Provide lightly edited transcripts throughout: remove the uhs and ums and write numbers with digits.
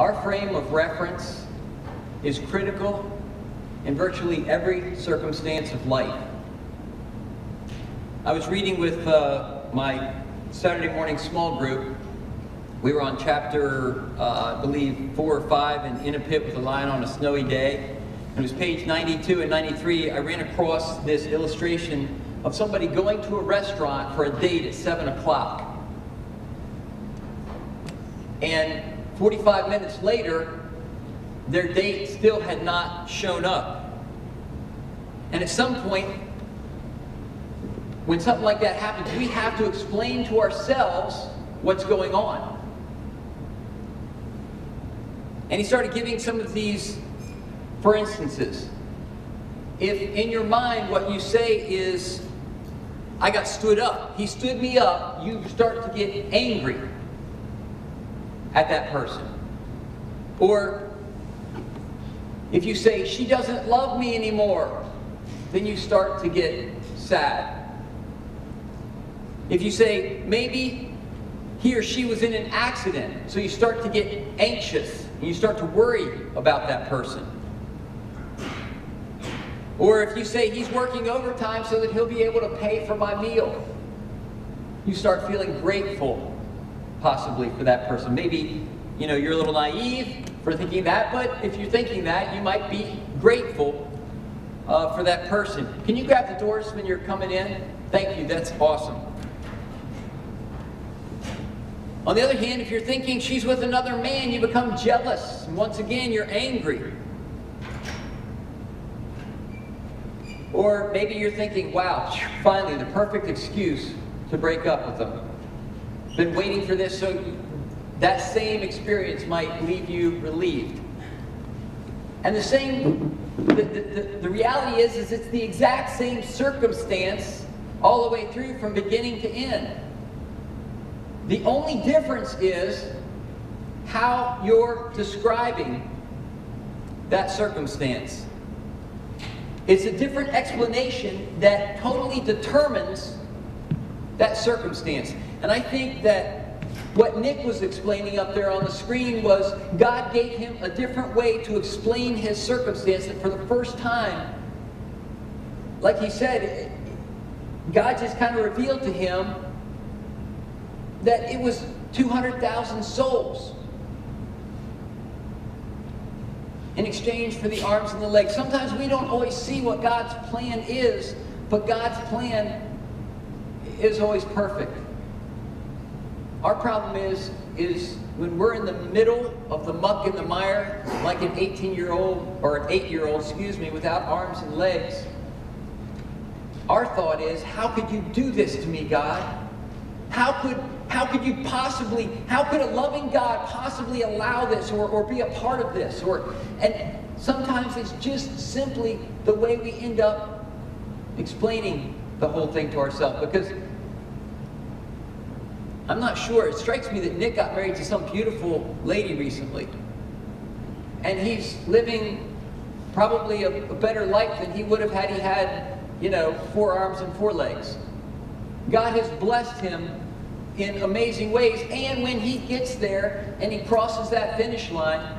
Our frame of reference is critical in virtually every circumstance of life. I was reading with my Saturday morning small group. We were on chapter, I believe, 4 or 5 in a pit with a lion on a snowy day. It was page 92 and 93. I ran across this illustration of somebody going to a restaurant for a date at 7 o'clock. And 45 minutes later, their date still had not shown up. And at some point, when something like that happens, we have to explain to ourselves what's going on. And he started giving some of these, for instances. If in your mind what you say is, I got stood up, he stood me up, you start to get angry at that person. Or if you say, she doesn't love me anymore, then you start to get sad. If you say, maybe he or she was in an accident, so you start to get anxious and you start to worry about that person. Or if you say, he's working overtime so that he'll be able to pay for my meal, you start feeling grateful possibly for that person. Maybe, you're a little naive for thinking that, but if you're thinking that, you might be grateful for that person. Can you grab the doors when you're coming in? Thank you, that's awesome. On the other hand, if you're thinking she's with another man, you become jealous. And once again, you're angry. Or maybe you're thinking, wow, finally, the perfect excuse to break up with them. Been waiting for this, so that same experience might leave you relieved. And the reality is it's the exact same circumstance all the way through from beginning to end. The only difference is how you're describing that circumstance. It's a different explanation that totally determines that circumstance. And I think that what Nick was explaining up there on the screen was God gave him a different way to explain his circumstance. And for the first time, like he said, God just kind of revealed to him that it was 200,000 souls in exchange for the arms and the legs. Sometimes we don't always see what God's plan is, but God's plan is always perfect. Our problem is when we're in the middle of the muck and the mire, like an 18-year-old, or an 8-year-old, without arms and legs, our thought is, how could you do this to me, God? How could a loving God possibly allow this or be a part of this? And sometimes it's just simply the way we end up explaining the whole thing to ourselves. Because I'm not sure, it strikes me that Nick got married to some beautiful lady recently. And he's living probably a better life than he would have had he had, 4 arms and 4 legs. God has blessed him in amazing ways. And when he gets there and he crosses that finish line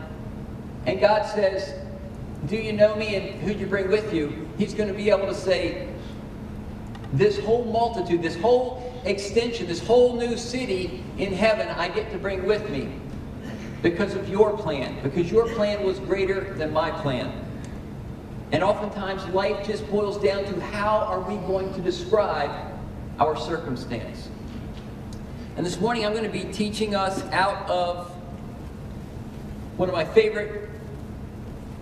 and God says, do you know me and who'd you bring with you? He's going to be able to say, this whole multitude, this whole extension, this whole new city in heaven I get to bring with me because of your plan, because your plan was greater than my plan. And oftentimes life just boils down to how are we going to describe our circumstance. And this morning I'm going to be teaching us out of one of my favorite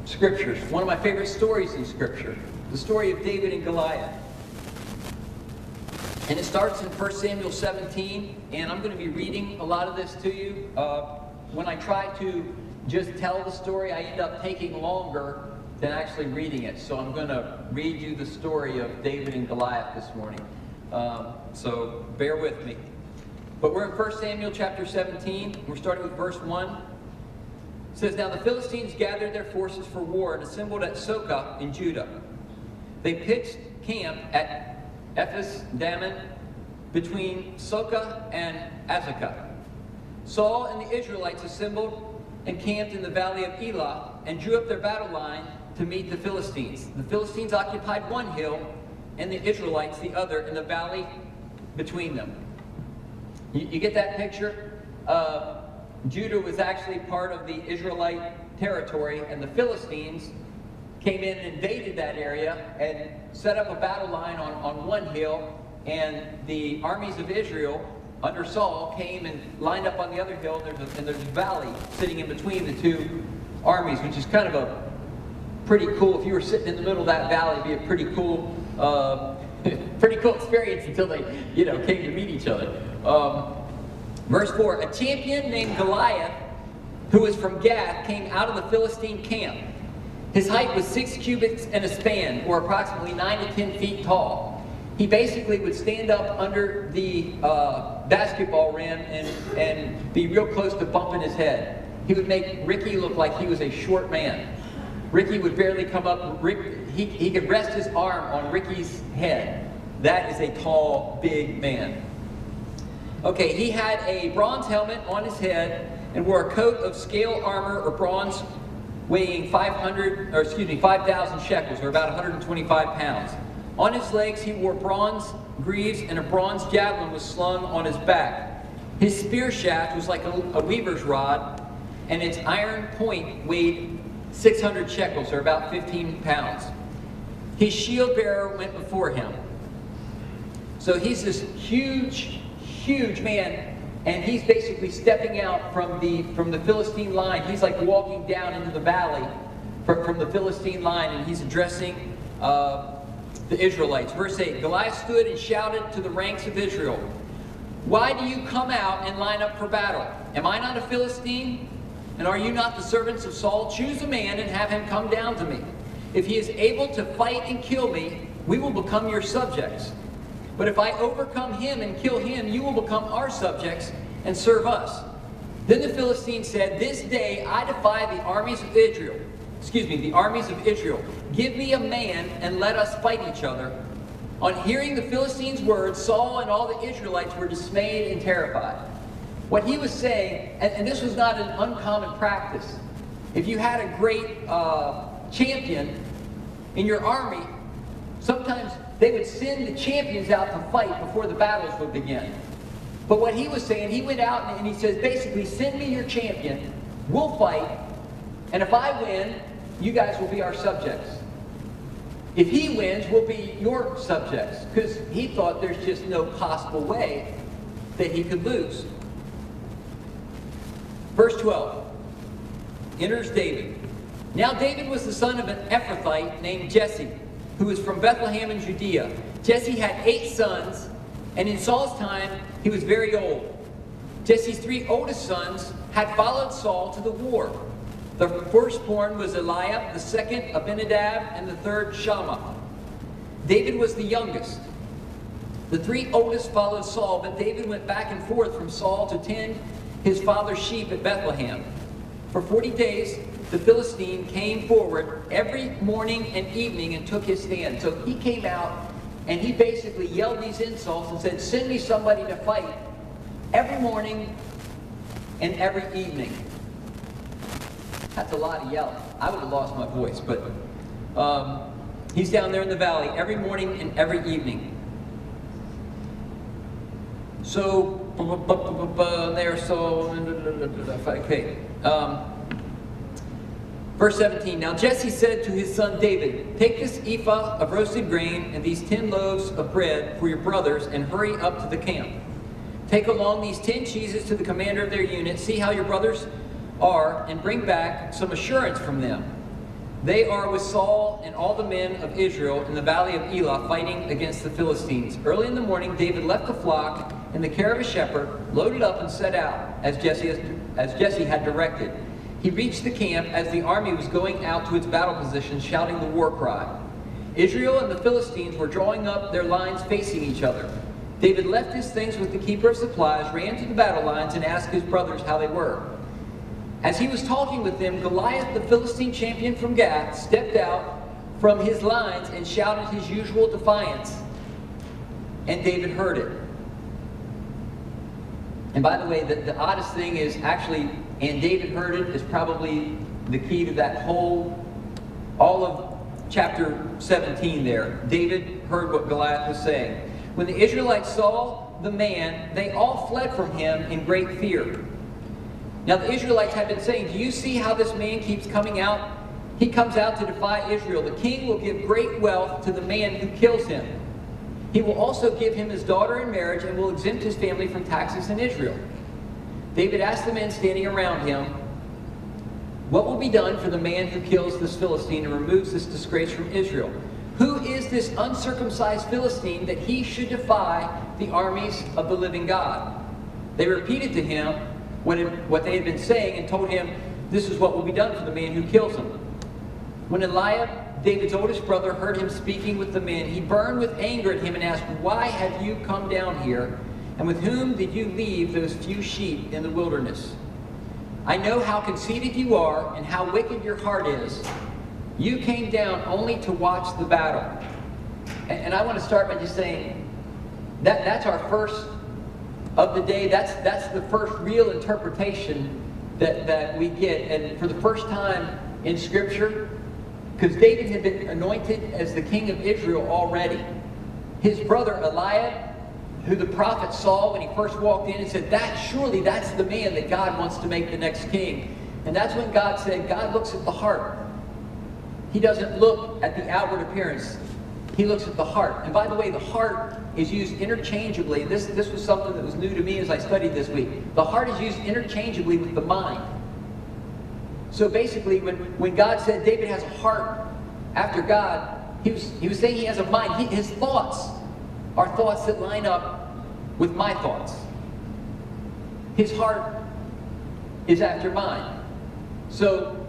scriptures, one of my favorite stories in Scripture, the story of David and Goliath. And it starts in 1 Samuel 17, and I'm going to be reading a lot of this to you. When I try to just tell the story, I end up taking longer than actually reading it. So I'm going to read you the story of David and Goliath this morning. So bear with me. But we're in 1 Samuel chapter 17. We're starting with verse 1. It says, now the Philistines gathered their forces for war and assembled at Soka in Judah. They pitched camp at Ephes-dammim between Soka and Azekah. Saul and the Israelites assembled and camped in the valley of Elah and drew up their battle line to meet the Philistines. The Philistines occupied one hill and the Israelites the other, in the valley between them. You get that picture? Judah was actually part of the Israelite territory, and the Philistines came in and invaded that area and set up a battle line on one hill, and the armies of Israel under Saul came and lined up on the other hill, and there's a valley sitting in between the two armies, which is kind of a pretty cool. If you were sitting in the middle of that valley, it'd be a pretty cool experience until they, came to meet each other. Verse 4, a champion named Goliath, who was from Gath, came out of the Philistine camp. His height was 6 cubits and a span, or approximately 9 to 10 feet tall. He basically would stand up under the basketball rim and be real close to bumping his head. He would make Ricky look like he was a short man. Ricky would barely come up. He could rest his arm on Ricky's head. That is a tall, big man. Okay, he had a bronze helmet on his head and wore a coat of scale armor or bronze weighing 5,000 shekels, or about 125 pounds. On his legs he wore bronze greaves, and a bronze javelin was slung on his back. His spear shaft was like a weaver's rod, and its iron point weighed 600 shekels, or about 15 pounds. His shield bearer went before him. So he's this huge man, and he's basically stepping out from the Philistine line. He's like walking down into the valley from the Philistine line, and he's addressing the Israelites. Verse 8, Goliath stood and shouted to the ranks of Israel, "Why do you come out and line up for battle? Am I not a Philistine? And are you not the servants of Saul? Choose a man and have him come down to me. If he is able to fight and kill me, we will become your subjects. But if I overcome him and kill him, you will become our subjects and serve us." Then the Philistines said, "This day I defy the armies of Israel. Give me a man and let us fight each other." On hearing the Philistines' words, Saul and all the Israelites were dismayed and terrified. What he was saying, and this was not an uncommon practice. If you had a great champion in your army, sometimes they would send the champions out to fight before the battles would begin. But what he was saying, he went out and he says, basically, send me your champion, we'll fight, and if I win, you guys will be our subjects. If he wins, we'll be your subjects, because he thought there's just no possible way that he could lose. Verse 12, enters David. Now David was the son of an Ephrathite named Jesse, who was from Bethlehem in Judea. Jesse had 8 sons, and in Saul's time he was very old. Jesse's 3 oldest sons had followed Saul to the war. The firstborn was Eliab, the second Abinadab, and the third Shammah. David was the youngest. The 3 oldest followed Saul, but David went back and forth from Saul to tend his father's sheep at Bethlehem. For 40 days, the Philistine came forward every morning and evening and took his stand. So he came out and he basically yelled these insults and said, "Send me somebody to fight every morning and every evening." That's a lot of yelling. I would have lost my voice, but he's down there in the valley every morning and every evening. So, okay. Verse 17, now Jesse said to his son David, "Take this ephah of roasted grain and these 10 loaves of bread for your brothers and hurry up to the camp. Take along these 10 cheeses to the commander of their unit, see how your brothers are, and bring back some assurance from them. They are with Saul and all the men of Israel in the valley of Elah fighting against the Philistines." Early in the morning, David left the flock in the care of a shepherd, loaded up and set out, as Jesse had directed. He reached the camp as the army was going out to its battle positions, shouting the war cry. Israel and the Philistines were drawing up their lines facing each other. David left his things with the keeper of supplies, ran to the battle lines, and asked his brothers how they were. As he was talking with them, Goliath, the Philistine champion from Gath, stepped out from his lines and shouted his usual defiance. And David heard it. And by the way, the oddest thing is actually And David heard it is probably the key to that whole, all of chapter 17 there. David heard what Goliath was saying. When the Israelites saw the man, they all fled from him in great fear. Now the Israelites had been saying, do you see how this man keeps coming out? He comes out to defy Israel. The king will give great wealth to the man who kills him. He will also give him his daughter in marriage and will exempt his family from taxes in Israel. David asked the men standing around him, what will be done for the man who kills this Philistine and removes this disgrace from Israel? Who is this uncircumcised Philistine that he should defy the armies of the living God? They repeated to him what they had been saying and told him, this is what will be done for the man who kills him. When Eliab, David's oldest brother, heard him speaking with the men, he burned with anger at him and asked, why have you come down here? And with whom did you leave those few sheep in the wilderness? I know how conceited you are and how wicked your heart is. You came down only to watch the battle. And I want to start by just saying that's our first of the day. That's the first real interpretation that we get. And for the first time in Scripture, because David had been anointed as the king of Israel already. His brother Eliab, who the prophet saw when he first walked in, and said, surely that's the man that God wants to make the next king. And that's when God said, God looks at the heart. He doesn't look at the outward appearance. He looks at the heart. And by the way, the heart is used interchangeably. This was something that was new to me as I studied this week. The heart is used interchangeably with the mind. So basically, when God said David has a heart after God, he was saying he has a mind. His thoughts are thoughts that line up with my thoughts. His heart is after mine. So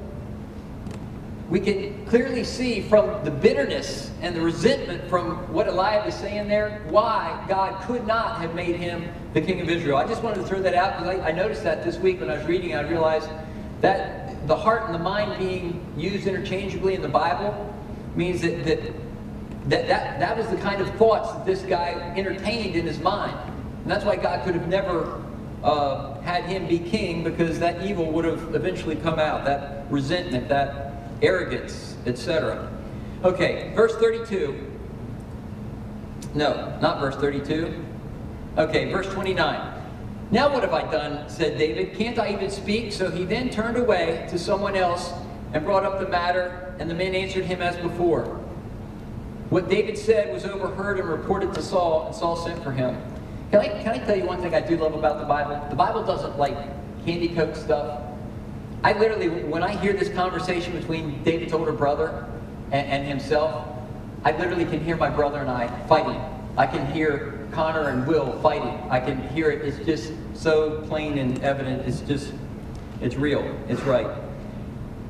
we can clearly see from the bitterness and the resentment from what Eliab is saying there, why God could not have made him the king of Israel. I just wanted to throw that out because I noticed that this week when I was reading. I realized that the heart and the mind being used interchangeably in the Bible means that was the kind of thoughts that this guy entertained in his mind. And that's why God could have never had him be king, because that evil would have eventually come out, that resentment, that arrogance, etc. Okay, verse 32. No, not verse 32. Okay, verse 29. Now what have I done, said David. Can't I even speak? So he then turned away to someone else and brought up the matter, and the men answered him as before. What David said was overheard and reported to Saul, and Saul sent for him. Can I tell you one thing I do love about the Bible? The Bible doesn't like candy coat stuff. I literally, when I hear this conversation between David's older brother and himself, I literally can hear my brother and I fighting. I can hear Connor and Will fighting. I can hear it. It's just so plain and evident. It's real. It's right.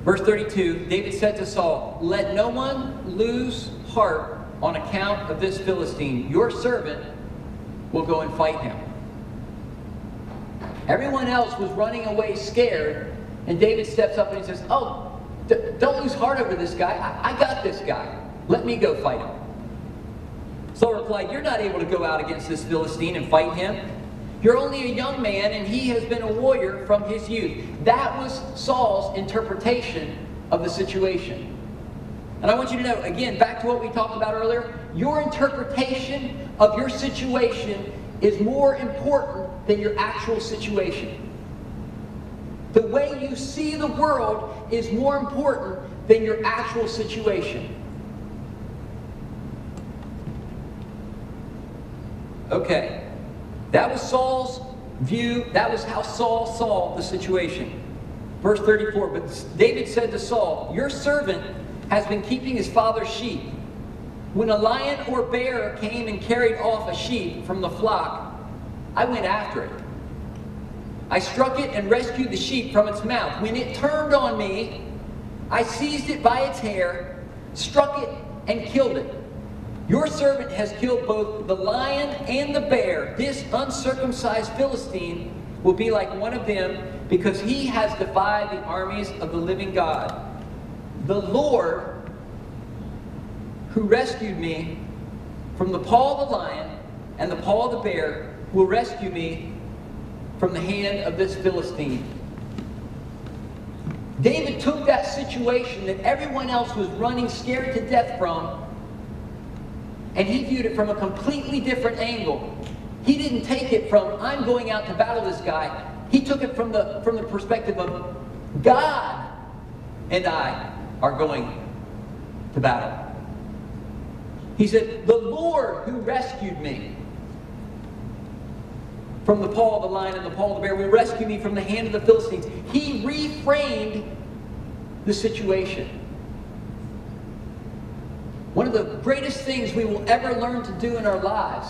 Verse 32, David said to Saul, let no one lose heart on account of this Philistine. Your servant will go and fight him. Everyone else was running away scared, and David steps up and he says, oh, don't lose heart over this guy. I got this guy. Let me go fight him. Saul replied, you're not able to go out against this Philistine and fight him. You're only a young man, and he has been a warrior from his youth. That was Saul's interpretation of the situation. And I want you to know, again, back to what we talked about earlier, your interpretation of your situation is more important than your actual situation. The way you see the world is more important than your actual situation. Okay, that was Saul's view. That was how Saul saw the situation. Verse 34, but David said to Saul, your servant has been keeping his father's sheep. When a lion or bear came and carried off a sheep from the flock, I went after it. I struck it and rescued the sheep from its mouth. When it turned on me, I seized it by its hair, struck it, and killed it. Your servant has killed both the lion and the bear. This uncircumcised Philistine will be like one of them, because he has defied the armies of the living God. The Lord, who rescued me from the paw of the lion and the paw of the bear, will rescue me from the hand of this Philistine. David took that situation that everyone else was running scared to death from, and he viewed it from a completely different angle. He didn't take it from, I'm going out to battle this guy. He took it from the perspective of, God and I are going to battle. He said, the Lord who rescued me from the paw of the lion and the paw of the bear will rescue me from the hand of the Philistines. He reframed the situation. One of the greatest things we will ever learn to do in our lives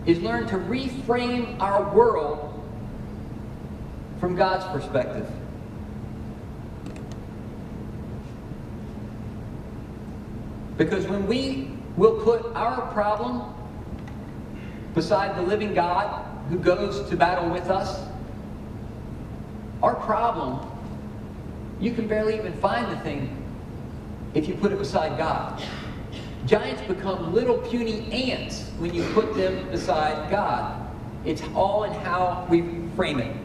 is learn to reframe our world from God's perspective. Because when we will put our problem beside the living God who goes to battle with us, our problem, you can barely even find the thing if you put it beside God. Giants become little puny ants when you put them beside God. It's all in how we frame it.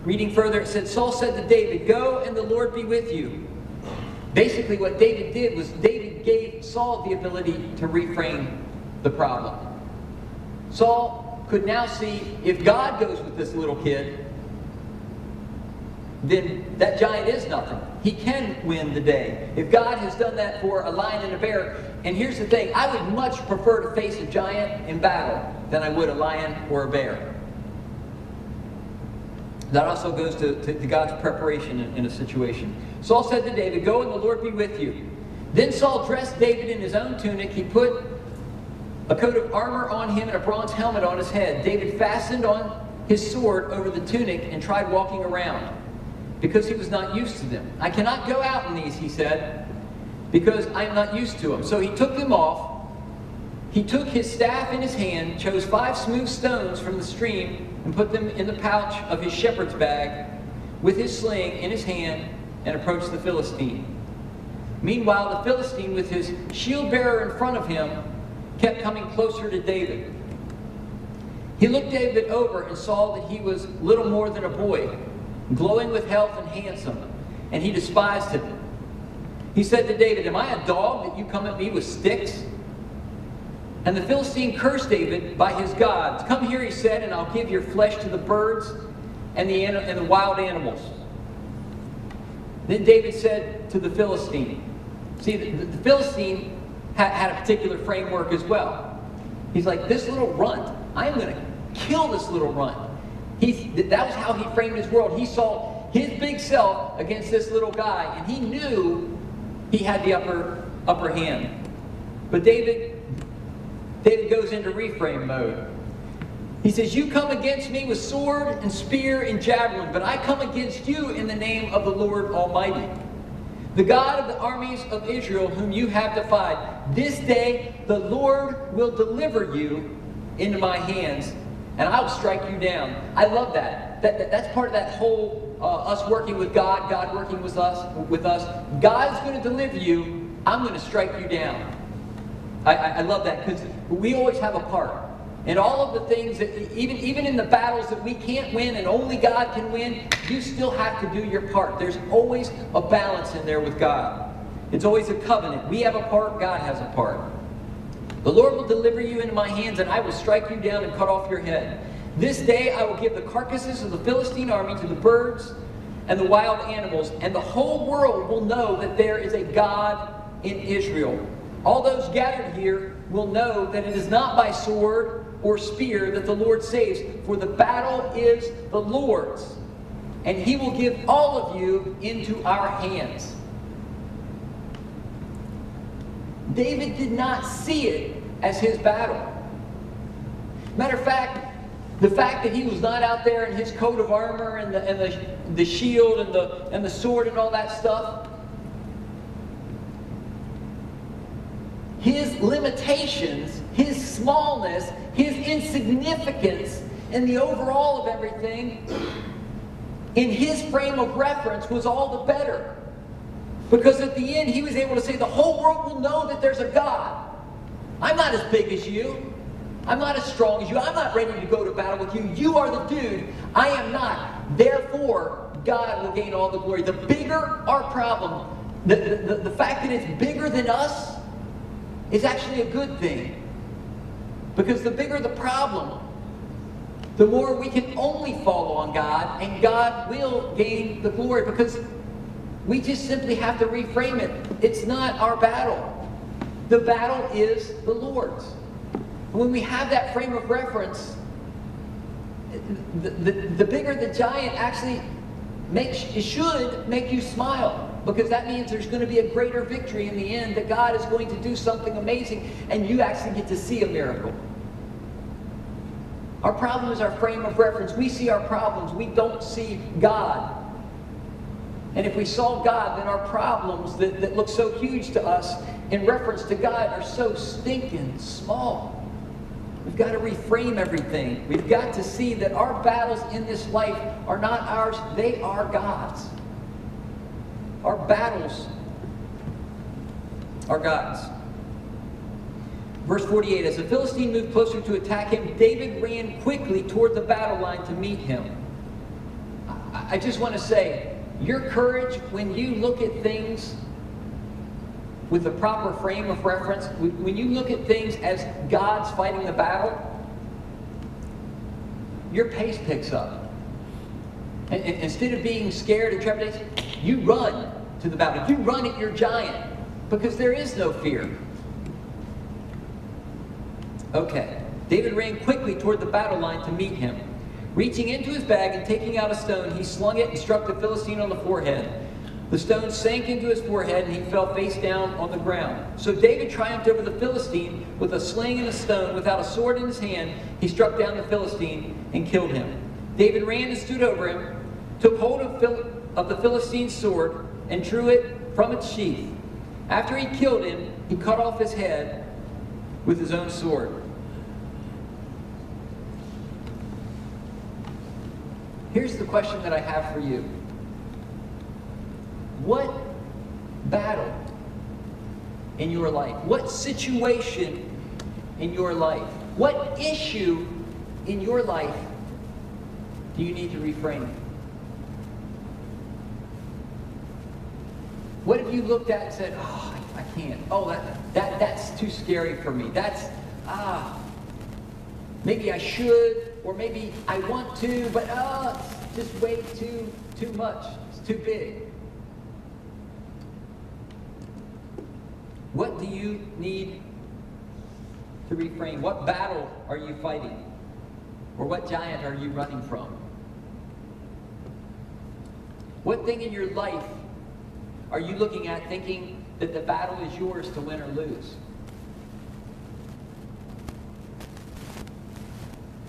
Reading further, it said, Saul said to David, go and the Lord be with you. Basically what David did was David gave Saul the ability to reframe the problem. Saul could now see, if God goes with this little kid, then that giant is nothing. He can win the day. If God has done that for a lion and a bear, and here's the thing, I would much prefer to face a giant in battle than I would a lion or a bear. That also goes to God's preparation in a situation. Saul said to David, go and the Lord be with you. Then Saul dressed David in his own tunic. He put a coat of armor on him and a bronze helmet on his head. David fastened on his sword over the tunic and tried walking around, because he was not used to them. I cannot go out in these, he said, because I am not used to them. So he took them off. He took his staff in his hand, chose 5 smooth stones from the stream, and put them in the pouch of his shepherd's bag with his sling in his hand, and approached the Philistine. Meanwhile, the Philistine, with his shield bearer in front of him, kept coming closer to David. He looked David over and saw that he was little more than a boy, glowing with health and handsome, and he despised him. He said to David, am I a dog that you come at me with sticks? And the Philistine cursed David by his gods. Come here, he said, and I'll give your flesh to the birds and the wild animals. Then David said to the Philistine, see, the Philistine had a particular framework as well. He's like, this little runt, I'm going to kill this little runt. That was how he framed his world. He saw his big self against this little guy, and he knew he had the upper hand. But David goes into reframe mode. He says, you come against me with sword and spear and javelin, but I come against you in the name of the Lord Almighty, the God of the armies of Israel, whom you have defied. This day the Lord will deliver you into my hands, and I will strike you down. I love that. That's part of that whole us working with God, God working with us. God's going to deliver you. I'm going to strike you down. I love that, because we always have a part. And all of the things that, even in the battles that we can't win and only God can win, you still have to do your part. There's always a balance in there with God. It's always a covenant. We have a part, God has a part. The Lord will deliver you into my hands, and I will strike you down and cut off your head. This day I will give the carcasses of the Philistine army to the birds and the wild animals, and the whole world will know that there is a God in Israel. All those gathered here will know that it is not by sword or spear that the Lord saves, for the battle is the Lord's, and he will give all of you into our hands. David did not see it as his battle. Matter of fact, the fact that he was not out there in his coat of armor and the shield and the sword and all that stuff, his limitations, his smallness, his insignificance in the overall of everything, in his frame of reference, was all the better. Because at the end, he was able to say, the whole world will know that there's a God. I'm not as big as you. I'm not as strong as you. I'm not ready to go to battle with you. You are the dude. I am not. Therefore, God will gain all the glory. The bigger our problem, the fact that it's bigger than us is actually a good thing. Because the bigger the problem, the more we can only follow on God, and God will gain the glory. Because we just simply have to reframe it. It's not our battle. The battle is the Lord's. When we have that frame of reference, the bigger the giant actually should make you smile. Because that means there's going to be a greater victory in the end, that God is going to do something amazing, and you actually get to see a miracle. Our problem is our frame of reference. We see our problems. We don't see God. And if we saw God, then our problems that look so huge to us in reference to God are so stinking small. We've got to reframe everything. We've got to see that our battles in this life are not ours. They are God's. Our battles are God's. Verse 48, as the Philistine moved closer to attack him, David ran quickly toward the battle line to meet him. I just want to say, your courage when you look at things with the proper frame of reference, when you look at things as God's fighting the battle, your pace picks up. And instead of being scared and trepidation, you run to the battle. You run at your giant, because there is no fear. Okay, David ran quickly toward the battle line to meet him. Reaching into his bag and taking out a stone, he slung it and struck the Philistine on the forehead. The stone sank into his forehead, and he fell face down on the ground. So David triumphed over the Philistine with a sling and a stone. Without a sword in his hand, he struck down the Philistine and killed him. David ran and stood over him, took hold of the Philistine's sword, and drew it from its sheath. After he killed him, he cut off his head with his own sword. Here's the question that I have for you. What battle in your life, what situation in your life, what issue in your life do you need to reframe? What have you looked at and said, oh, I can't. Oh, that's too scary for me. Maybe I should, or maybe I want to, but it's just way too much. It's too big. What do you need to reframe? What battle are you fighting? Or what giant are you running from? What thing in your life are you looking at thinking that the battle is yours to win or lose?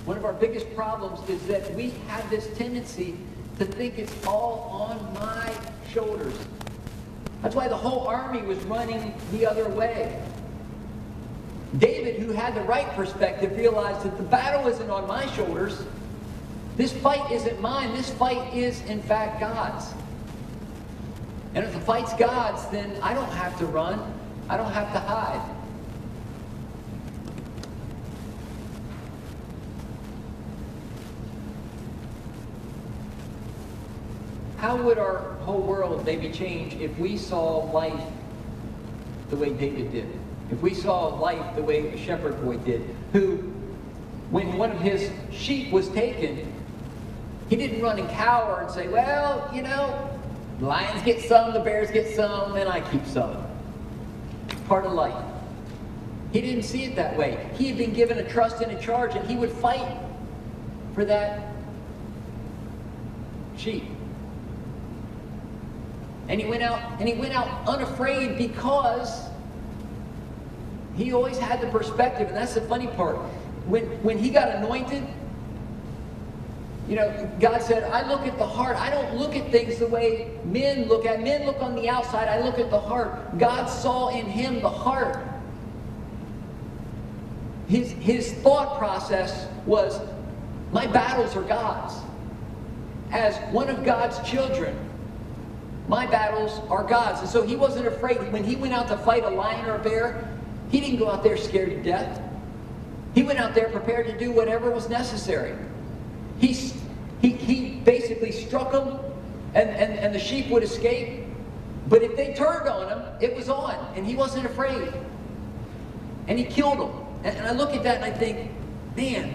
One of our biggest problems is that we have this tendency to think it's all on my shoulders. That's why the whole army was running the other way. David, who had the right perspective, realized that the battle isn't on my shoulders. This fight isn't mine. This fight is, in fact, God's. And if the fight's God's, then I don't have to run. I don't have to hide. How would our whole world maybe change if we saw life the way David did? If we saw life the way a shepherd boy did, who, when one of his sheep was taken, he didn't run and cower and say, well, you know, the lions get some, the bears get some, and I keep some. Part of life. He didn't see it that way. He had been given a trust and a charge, and he would fight for that sheep. And he went out unafraid, because he always had the perspective. And that's the funny part. When he got anointed, you know, God said, I look at the heart. I don't look at things the way men look at. Men look on the outside. I look at the heart. God saw in him the heart. His thought process was, my battles are God's. As one of God's children, my battles are God's. And so he wasn't afraid. When he went out to fight a lion or a bear, he didn't go out there scared to death. He went out there prepared to do whatever was necessary. He basically struck them and the sheep would escape. But if they turned on him, it was on, and he wasn't afraid. And he killed them. And I look at that and I think, man,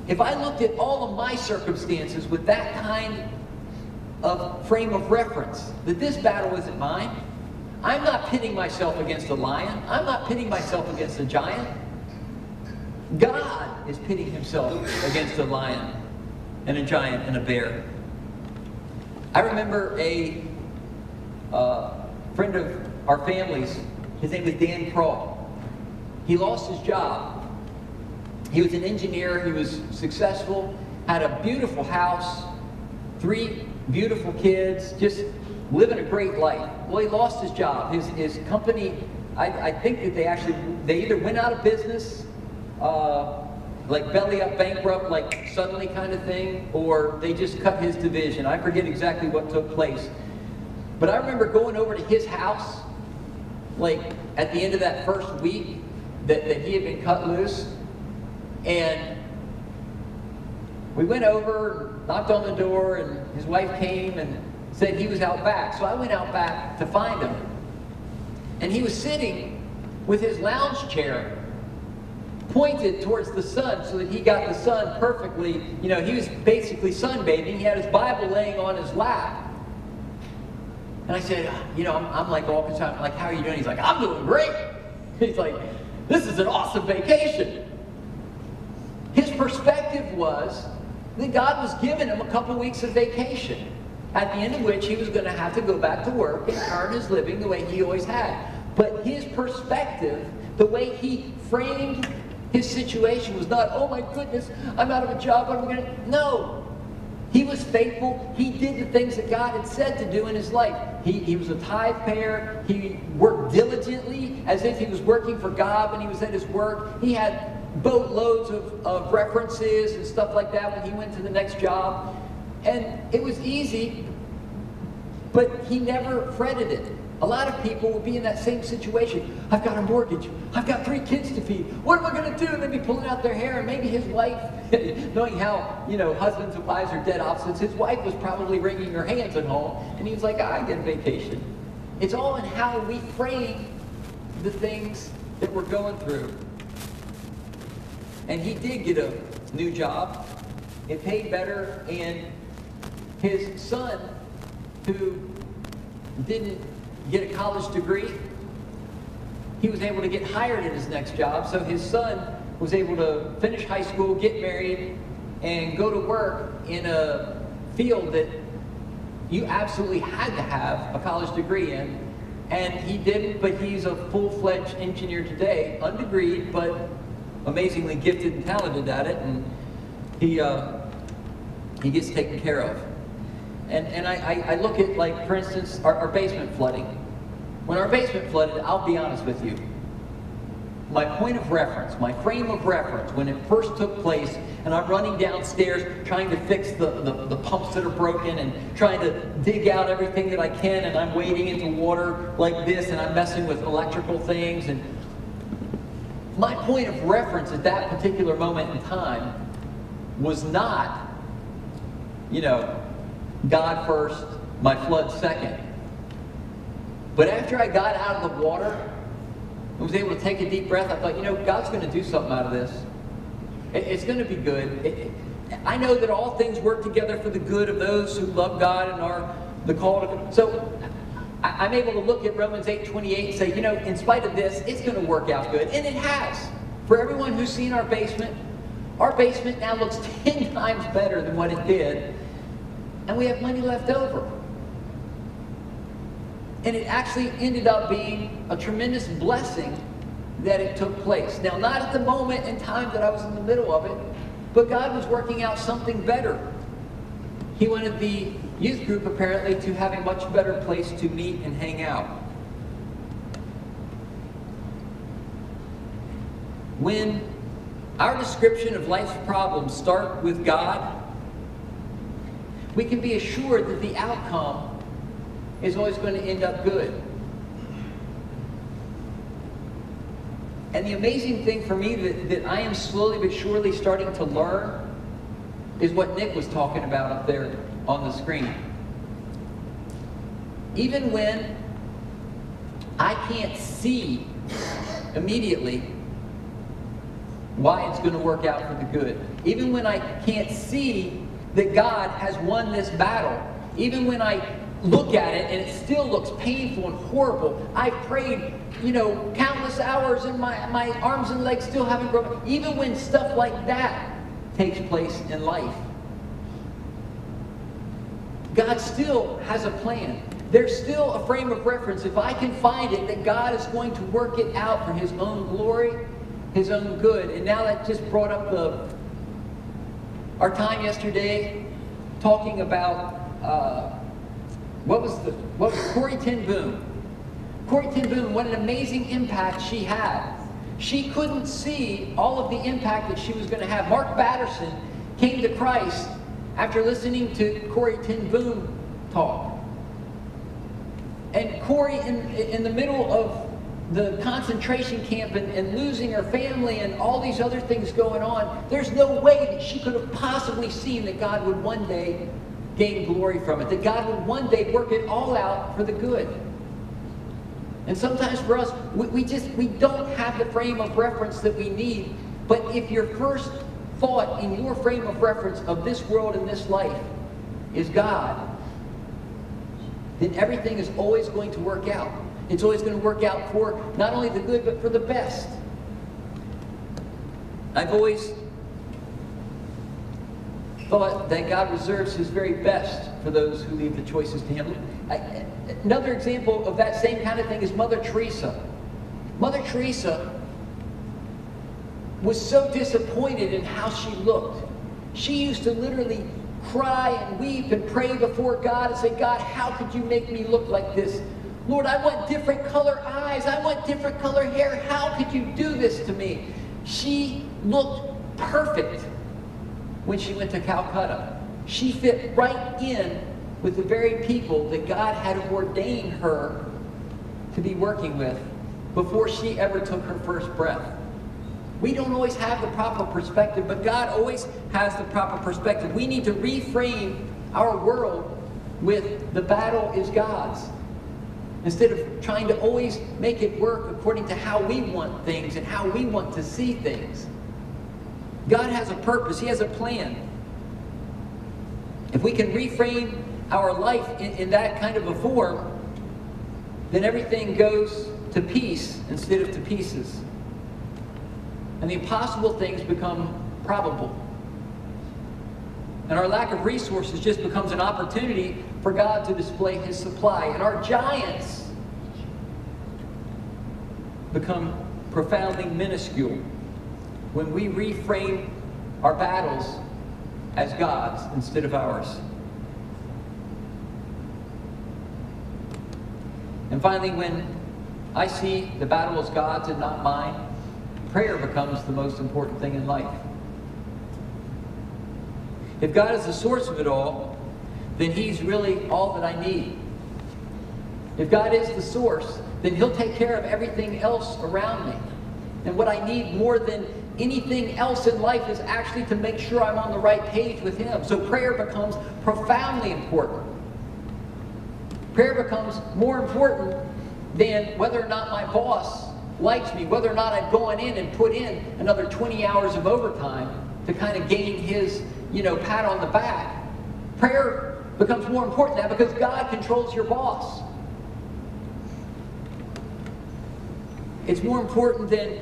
if I looked at all of my circumstances with that kind of frame of reference, that this battle isn't mine, I'm not pitting myself against a lion. I'm not pitting myself against a giant. God is pitting himself against a lion and a giant and a bear. I remember a friend of our family's, his name was Dan Kroll. He lost his job. He was an engineer, he was successful, had a beautiful house, 3 beautiful kids, just living a great life. Well, he lost his job. His company, I think that they either went out of business, like belly up bankrupt, like suddenly kind of thing, or they just cut his division. I forget exactly what took place. But I remember going over to his house, like at the end of that first week that he had been cut loose, and we went over, knocked on the door, and his wife came and said he was out back. So I went out back to find him. And he was sitting with his lounge chair pointed towards the sun so that he got the sun perfectly. You know, he was basically sunbathing. He had his Bible laying on his lap. And I said, you know, I'm like all concerned. I'm like, how are you doing? He's like, I'm doing great. He's like, this is an awesome vacation. His perspective was that God was giving him a couple weeks of vacation, at the end of which he was going to have to go back to work and earn his living the way he always had. But his perspective, the way he framed his situation was not, oh my goodness, I'm out of a job, what am I going to... No. He was faithful. He did the things that God had said to do in his life. He was a tithe payer. He worked diligently as if he was working for God when he was at his work. He had boatloads of references and stuff like that when he went to the next job. And it was easy, but he never fretted it. A lot of people will be in that same situation. I've got a mortgage. I've got 3 kids to feed. What am I going to do? And they'd be pulling out their hair, and maybe his wife, knowing how, you know, husbands and wives are dead opposites, his wife was probably wringing her hands at home, and he was like, I get a vacation. It's all in how we frame the things that we're going through. And he did get a new job. It paid better, and his son, who didn't get a college degree, he was able to get hired in his next job. So his son was able to finish high school, get married, and go to work in a field that you absolutely had to have a college degree in. And he didn't, but he's a full-fledged engineer today, undegreed, but amazingly gifted and talented at it, and he gets taken care of. And I look at, like, for instance, our basement flooding. When our basement flooded, I'll be honest with you, my point of reference, my frame of reference, when it first took place, and I'm running downstairs trying to fix the pumps that are broken and trying to dig out everything that I can, and I'm wading into water like this, and I'm messing with electrical things, and my point of reference at that particular moment in time was not, you know, God first, my flood second. But after I got out of the water and was able to take a deep breath, I thought, you know, God's going to do something out of this. It's going to be good. I know that all things work together for the good of those who love God and are the called. So I'm able to look at Romans 8:28 and say, you know, in spite of this, it's going to work out good. And it has. For everyone who's seen our basement now looks 10 times better than what it did. And we have money left over. And it actually ended up being a tremendous blessing that it took place. Now, not at the moment in time that I was in the middle of it, but God was working out something better. He wanted the youth group, apparently, to have a much better place to meet and hang out. When our description of life's problems start with God, we can be assured that the outcome is always going to end up good. And the amazing thing for me that I am slowly but surely starting to learn is what Nick was talking about up there on the screen. even when I can't see immediately why it's going to work out for the good, even when I can't see that God has won this battle, even when I look at it and it still looks painful and horrible, I've prayed, countless hours and my arms and legs still haven't grown, even when stuff like that takes place in life, God still has a plan. There's still a frame of reference, if I can find it, that God is going to work it out for His own glory, His own good. And now that just brought up our time yesterday talking about what was Corrie ten Boom. Corrie ten Boom, what an amazing impact she had. She couldn't see all of the impact that she was going to have. Mark Batterson came to Christ after listening to Corrie ten Boom talk. And Corrie, in the middle of the concentration camp and losing her family and all these other things going on, there's no way that she could have possibly seen that God would one day gain glory from it, that God would one day work it all out for the good. And sometimes for us, we don't have the frame of reference that we need. But if your first thought in your frame of reference of this world and this life is God, then everything is always going to work out. It's always going to work out for not only the good, but for the best. I've always thought that God reserves His very best for those who leave the choices to Him. Another example of that same kind of thing is Mother Teresa. Mother Teresa was so disappointed in how she looked. She used to literally cry and weep and pray before God and say, God, how could you make me look like this? Lord, I want different color eyes. I want different color hair. How could you do this to me? She looked perfect when she went to Calcutta. She fit right in with the very people that God had ordained her to be working with before she ever took her first breath. We don't always have the proper perspective, but God always has the proper perspective. We need to reframe our world with the battle is God's, instead of trying to always make it work according to how we want things and how we want to see things. God has a purpose. He has a plan. If we can reframe our life in that kind of a form, then everything goes to peace instead of to pieces. And the impossible things become probable. And our lack of resources just becomes an opportunity for God to display His supply. And our giants become profoundly minuscule when we reframe our battles as God's instead of ours. And finally, when I see the battle as God's and not mine, prayer becomes the most important thing in life. If God is the source of it all, then He's really all that I need. If God is the source, then He'll take care of everything else around me. And what I need more than anything else in life is actually to make sure I'm on the right page with Him. So prayer becomes profoundly important. Prayer becomes more important than whether or not my boss likes me, whether or not I've gone in and put in another 20 hours of overtime to kind of gain his, pat on the back. Prayer becomes more important now because God controls your boss. It's more important than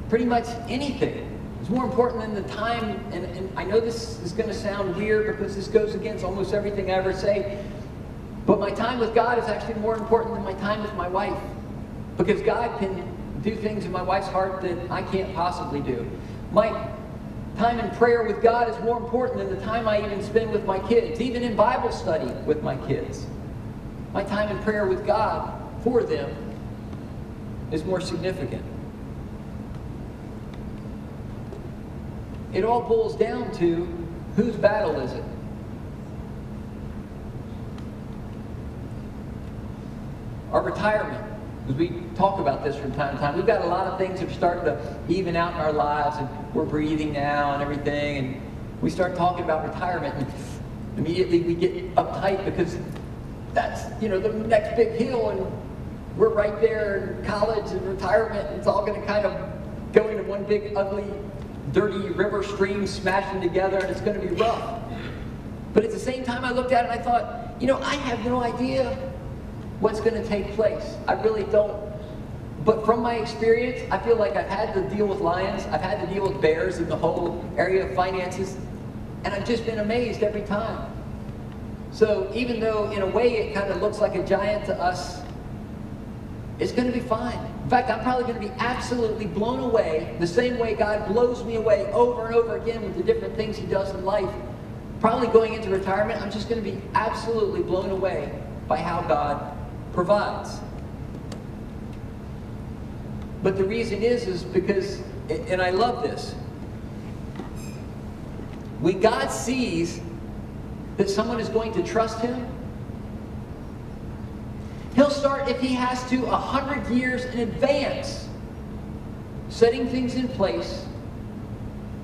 pretty much anything. It's more important than the time, and I know this is going to sound weird because this goes against almost everything I ever say, but my time with God is actually more important than my time with my wife. Because God can do things in my wife's heart that I can't possibly do. My time in prayer with God is more important than the time I even spend with my kids, even in Bible study with my kids. My time in prayer with God for them is more significant. It all boils down to whose battle is it? Our retirement. Because we talk about this from time to time. We've got a lot of things that are starting to even out in our lives, and we're breathing now and everything, and we start talking about retirement, and immediately we get uptight because that's, you know, the next big hill, and we're right there in college and retirement, and it's all going to kind of go into one big, ugly, dirty river stream smashing together, and it's going to be rough. But at the same time, I looked at it and I thought, you know, I have no idea what's going to take place. I really don't. But from my experience, I feel like I've had to deal with lions, I've had to deal with bears in the whole area of finances, and I've just been amazed every time. So even though in a way it kind of looks like a giant to us, it's going to be fine. In fact, I'm probably going to be absolutely blown away, the same way God blows me away over and over again with the different things He does in life. Probably going into retirement, I'm just going to be absolutely blown away by how God provides. But the reason is because, and I love this, when God sees that someone is going to trust Him, He'll start, if He has to, 100 years in advance, setting things in place,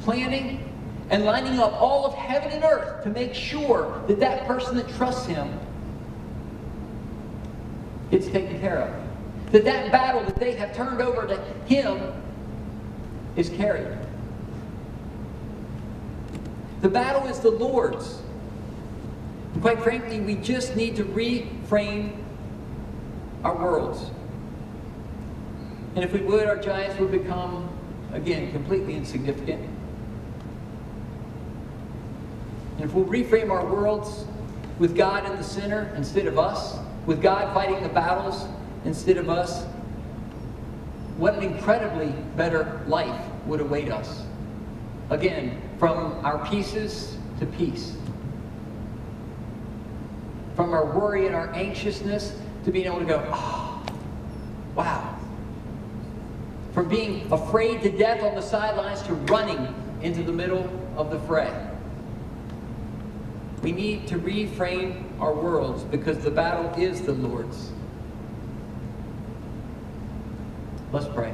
planning, and lining up all of heaven and earth to make sure that that person that trusts Him gets taken care of. That that battle that they have turned over to Him is carried. The battle is the Lord's. And quite frankly, we just need to reframe our worlds. And if we would, our giants would become, again, completely insignificant. And if we'll reframe our worlds with God in the center instead of us, with God fighting the battles instead of us, what an incredibly better life would await us. Again, from our pieces to peace. From our worry and our anxiousness to being able to go, oh, wow. From being afraid to death on the sidelines to running into the middle of the fray. We need to reframe our worlds because the battle is the Lord's. Let's pray.